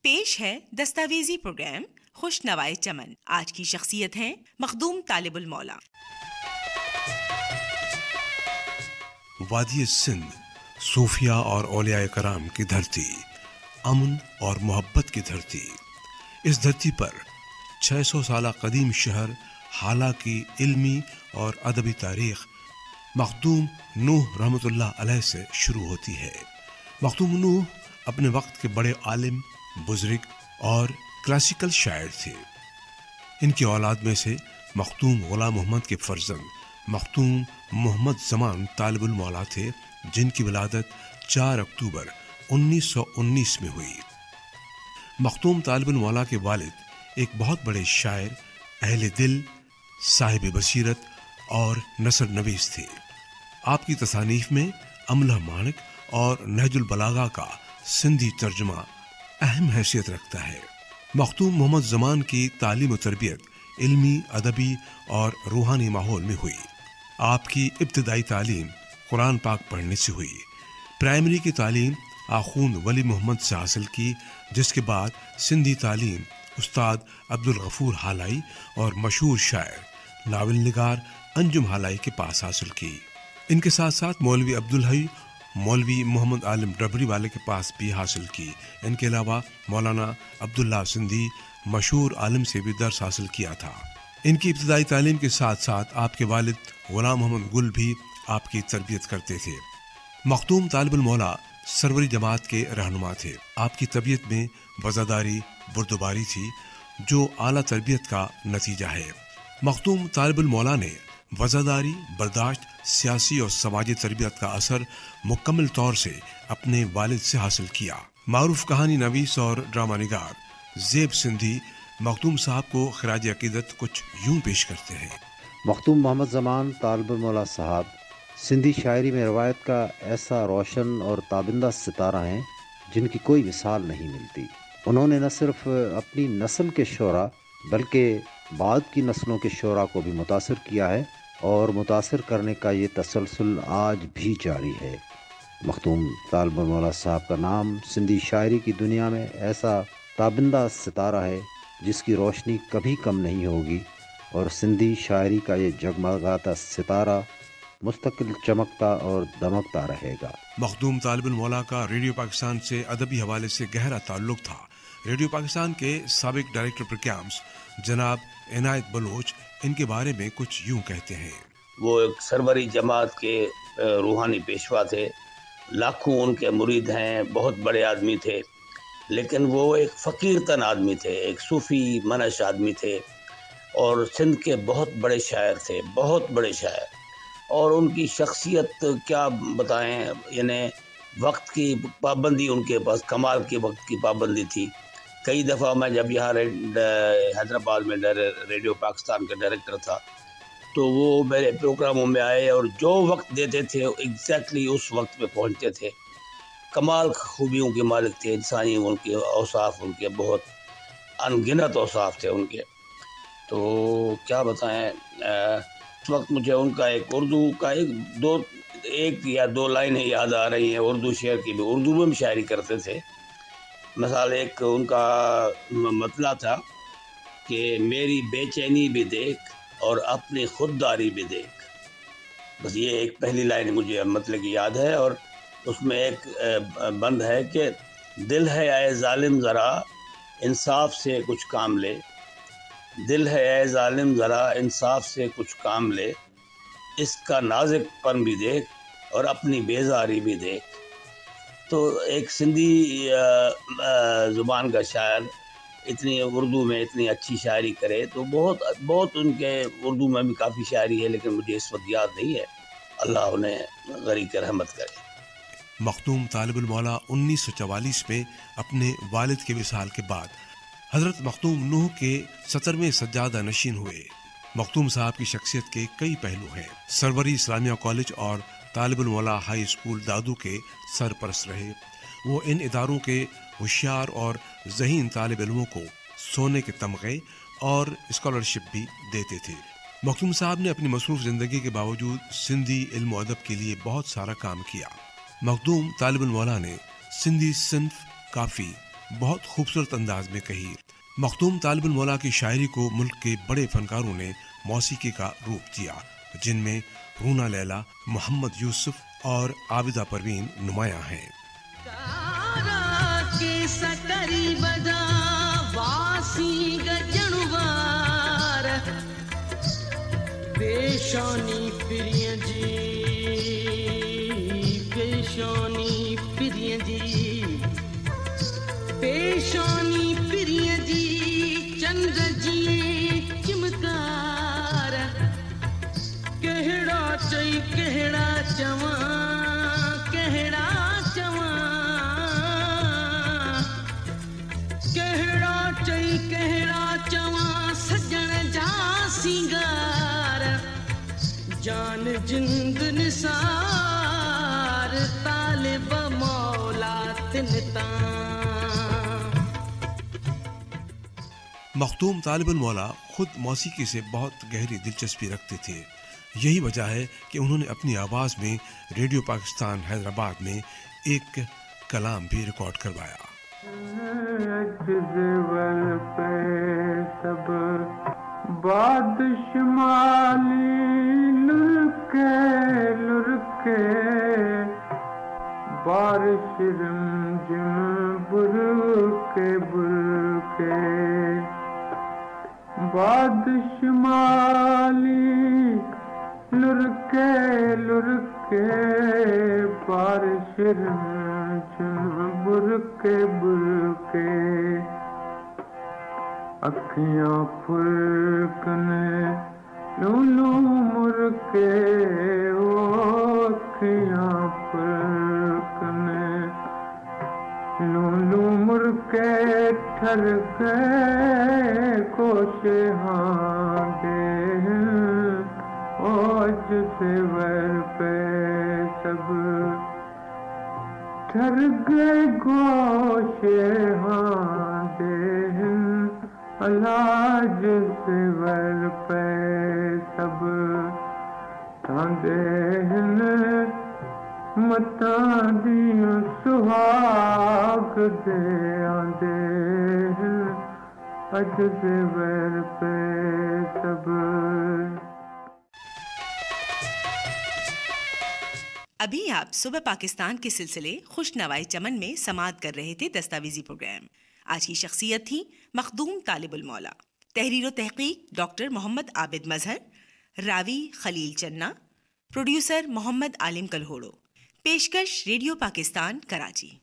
پیش ہے دستاویزی پروگرام خوش نوائے چمن۔ آج کی شخصیت ہیں مخدوم طالب المولا۔ وادی سندھ صوفیاء اور اولیاء کرام کی دھرتی، امن اور محبت کی دھرتی۔ اس دھرتی پر 600 سالہ قدیم شہر حالہ کی علمی اور ادبی تاریخ مخدوم نوح رحمۃ اللہ علیہ سے شروع ہوتی ہے۔ مخدوم نوح اپنے وقت کے بڑے عالم، بزرگ اور کلاسیکل شاعر تھے۔ ان کی اولاد میں سے مخدوم غلام محمد کے فرزند مخدوم محمد زمان طالب المولا تھے، جن کی ولادت 4 اکتوبر 1919 میں ہوئی۔ مخدوم طالب المولا کے والد ایک بہت بڑے شاعر، اہل دل، صاحب بصیرت اور نثر نویس تھے۔ آپ کی تصانیف میں املہ مانک اور نہج البلاغہ کا سندھی ترجمہ اہم حیثیت رکھتا ہے۔ مخدوم محمد زمان کی تعلیم و تربیت علمی، ادبی اور روحانی ماحول میں ہوئی۔ آپ کی ابتدائی تعلیم قرآن پاک پڑھنے سے ہوئی۔ پرائمری کی تعلیم آخوند ولی محمد سے حاصل کی، جس کے بعد سندھی تعلیم استاد عبدالغفور حالائی اور مشہور شاعر، ناول نگار انجم حالائی کے پاس حاصل کی۔ ان کے ساتھ ساتھ مولوی عبدالحی، مولوی محمد عالم ڈبری والے کے پاس بھی حاصل کی۔ ان کے علاوہ مولانا عبداللہ سندھی مشہور عالم سے بھی درس حاصل کیا تھا۔ ان کی ابتدائی تعلیم کے ساتھ ساتھ آپ کے والد غلام محمد گل بھی آپ کی تربیت کرتے تھے۔ مخدوم طالب المولا سروری جماعت کے رہنما تھے۔ آپ کی طبیعت میں وزاداری، بردباری تھی، جو اعلیٰ تربیت کا نتیجہ ہے۔ مخدوم طالب المولا نے وزاداری، برداشت، سیاسی اور سماجی تربیت کا اثر مکمل طور سے اپنے والد سے حاصل کیا۔ معروف کہانی نویس اور ڈرامہ نگار زیب سندھی مخدوم صاحب کو خراج عقیدت کچھ یوں پیش کرتے ہیں۔ مخدوم محمد زمان طالب المولا صاحب سندھی شاعری میں روایت کا ایسا روشن اور تابندہ ستارہ ہیں جن کی کوئی مثال نہیں ملتی۔ انہوں نے نہ صرف اپنی نسل کے شعراء بلکہ بعد کی نسلوں کے شعراء کو بھی متاثر کیا ہے، اور متاثر کرنے کا یہ تسلسل آج بھی جاری ہے۔ مخدوم طالب المولا صاحب کا نام سندھی شاعری کی دنیا میں ایسا تابندہ ستارہ ہے جس کی روشنی کبھی کم نہیں ہوگی، اور سندھی شاعری کا یہ جگمگاتا ستارہ مستقل چمکتا اور دمکتا رہے گا۔ مخدوم طالب المولا کا ریڈیو پاکستان سے ادبی حوالے سے گہرا تعلق تھا۔ ریڈیو پاکستان کے سابق ڈائریکٹر پروگرامز جناب عنایت بلوچ ان کے بارے میں کچھ یوں کہتے ہیں۔ وہ ایک سروری جماعت کے روحانی پیشوا تھے، لاکھوں ان کے مرید ہیں، بہت بڑے آدمی تھے، لیکن وہ ایک فقیر تن آدمی تھے، ایک صوفی منش آدمی تھے، اور سندھ کے بہت بڑے شاعر تھے، بہت بڑے شاعر۔ اور ان کی شخصیت کیا بتائیں، یعنی وقت کی پابندی ان کے پاس کمال کے وقت کی پابندی تھی۔ کئی دفعہ میں جب یہاں حیدرآباد میں ریڈیو پاکستان کا ڈائریکٹر تھا تو وہ میرے پروگراموں میں آئے اور جو وقت دیتے تھے ایگزیکٹلی اس وقت پہ پہنچتے تھے۔ کمال خوبیوں کے مالک تھے، انسانی ان کے اوصاف، ان کے بہت انگنت اوصاف تھے ان کے۔ تو کیا بتائیں، اس وقت مجھے ان کا ایک اردو کا ایک یا دو لائنیں یاد آ رہی ہیں اردو شعر کی بھی، اردو میں بھی شاعری کرتے تھے۔ مثال ایک ان کا مطلع تھا کہ میری بے چینی بھی دیکھ اور اپنی خودداری بھی دیکھ، بس یہ ایک پہلی لائن مجھے مطلب کی یاد ہے۔ اور اس میں ایک بند ہے کہ دل ہے اے ظالم ذرا انصاف سے کچھ کام لے، دل ہے اے ظالم ذرا انصاف سے کچھ کام لے، اس کا نازک پن بھی دیکھ اور اپنی بیزاری بھی دیکھ۔ تو ایک سندھی زبان کا شاعر اتنی اردو میں اتنی اچھی شاعری کرے تو بہت ان کے اردو میں بھی کافی شاعری ہے، لیکن مجھے اس وقت یاد نہیں ہے، اللہ انہیں غریق رحمت کرے۔ مخدوم طالب المولا 1944 میں اپنے والد کے وصال کے بعد حضرت مخدوم نوح کے 17ویں سجادہ نشین ہوئے۔ مخدوم صاحب کی شخصیت کے کئی پہلو ہیں۔ سروری اسلامیہ کالج اور طالب المولا ہائی اسکول دادو کے سرپرست رہے۔ وہ ان اداروں کے ہوشیار اور ذہین طالب علموں کو سونے کے تمغے اور اسکالرشپ بھی دیتے تھے۔ مخدوم صاحب نے اپنی مصروف زندگی کے باوجود سندھی علم و ادب کے لیے بہت سارا کام کیا۔ مخدوم طالب المولا نے سندھی صنف، کافی، بہت خوبصورت انداز میں کہی۔ مخدوم طالب المولا کی شاعری کو ملک کے بڑے فنکاروں نے موسیقی کا روپ دیا، جن میں رونا لیلا، محمد یوسف اور عابدہ پروین نمایاں ہیں۔ پیشانی پریاں جی، پیشانی پریاں جی، پیشانی پریاں جی، چندر جی چمکار، کہڑا چئی کہڑا چواں، کہڑا چواں، کہڑا چئی کہڑا چواں، سجن جا سنگار، جان جند نثار، طالب مولا تنتان۔ مخدوم طالب المولا خود موسیقی سے بہت گہری دلچسپی رکھتے تھے، یہی وجہ ہے کہ انہوں نے اپنی آواز میں ریڈیو پاکستان حیدرآباد میں ایک کلام بھی ریکارڈ کروایا۔ سب باد شمالی لرکے لرکے، بارش رمجم برکے برکے، باد شمالی لرکے لرکے، بارش رمجم برکے برکے، اکھیاں پھرکنے لولو مرکے، او اکھیاں پھرکنے لولو مرکے، ٹھر گئے کوشے ہاں دے، اوج سے ور پہ سب ٹھر گئے گوشے ہاں دے، علاج سے ور پہ سب تاندے متاں دیاں سہاگ دے آندے، اج سے ور پہ سب۔ ابھی آپ صبح پاکستان کے سلسلے خوش نوائی چمن میں سماعت کر رہے تھے دستاویزی پروگرام۔ آج کی شخصیت تھی مخدوم طالب المولا۔ تحریر و تحقیق ڈاکٹر محمد عابد مظہر، راوی خلیل چنّا، پروڈیوسر محمد عالم کلہوڑو، پیشکش ریڈیو پاکستان کراچی۔